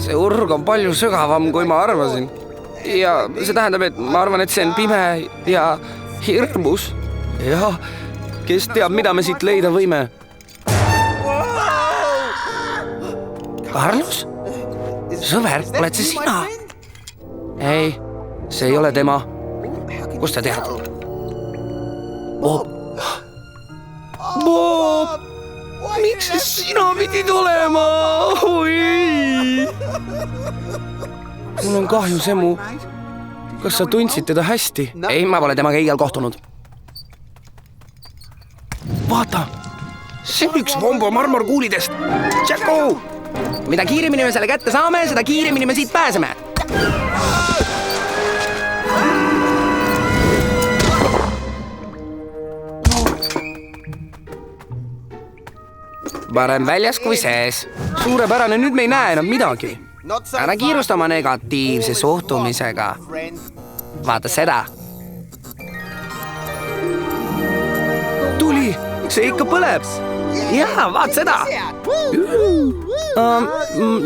See urg on palju sügavam, kui ma arvasin. Ja see tähendab, et ma arvan, et see on pime ja hirmus. Ja kes teab, mida me siit leida võime. Carlos? Sõber, oled see sina? Ei, see ei ole tema. Kust ta tead? Bob! Bob! Miks sina pidid olema? Oi! Mul on kahju, Semu. Kas sa tundsid teda hästi? Ei, ma pole temaga iial kohtunud. Vaata! See on üks Vombo marmorkuulidest. Jacko! Mida kiiremini me selle kätte saame, seda kiiremini me siit pääseme. Parem väljas kui sees. Suurepärane, nüüd me ei näe enam midagi. Ära kiirusta oma negatiivse suhtumisega. Vaata seda. Tuli, see ikka põleb. Jaa, vaat seda.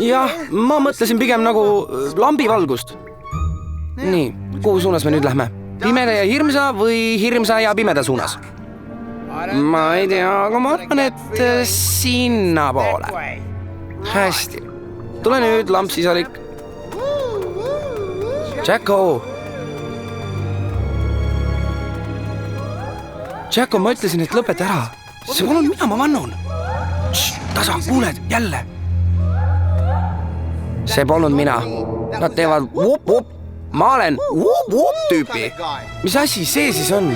Jah, ma mõtlesin pigem nagu lambivalgust. Nii, kuhu suunas me nüüd lähme? Pimeda ja hirmsa või hirmsa ja pimeda suunas? Ma ei tea, aga ma arvan, et sinna poole. Hästi. Tule nüüd, lampsisalik. Jacko! Jacko, ma ütlesin, et lõpeta ära. See polnud mina, ma vannun. Tasa, kuuled, jälle. See polnud mina. Nad teevad vup-vup. Ma olen vup-vup tüüpi. Mis asi see siis on?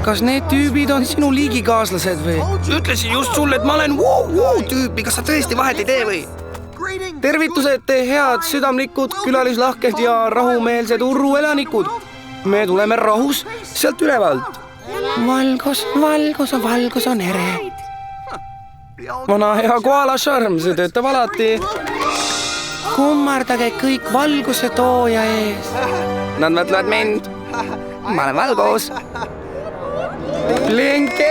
Kas need tüübid on sinu liigikaaslased või? Ütlesin just sulle, et ma olen tüüpi. Kas sa tõesti vahet ei tee või? Tervitused, te head, südamlikud, külalislahked ja rahumeelsed urruelanikud. Me tuleme rahus sealt ülevalt. Valgus on ere. Vana hea koala šarm, see töötab alati. Kummardage kõik valguse tooja ees. Nad mõtlevad mind. Ma olen valgus. Blinke!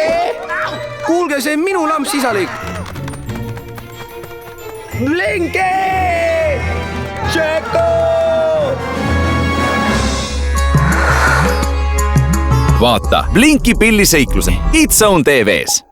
Kuulge, see minu lampsisalik. Blinke! Jacko! Vaata Blinki pilliseikluse It's Zone TV-s.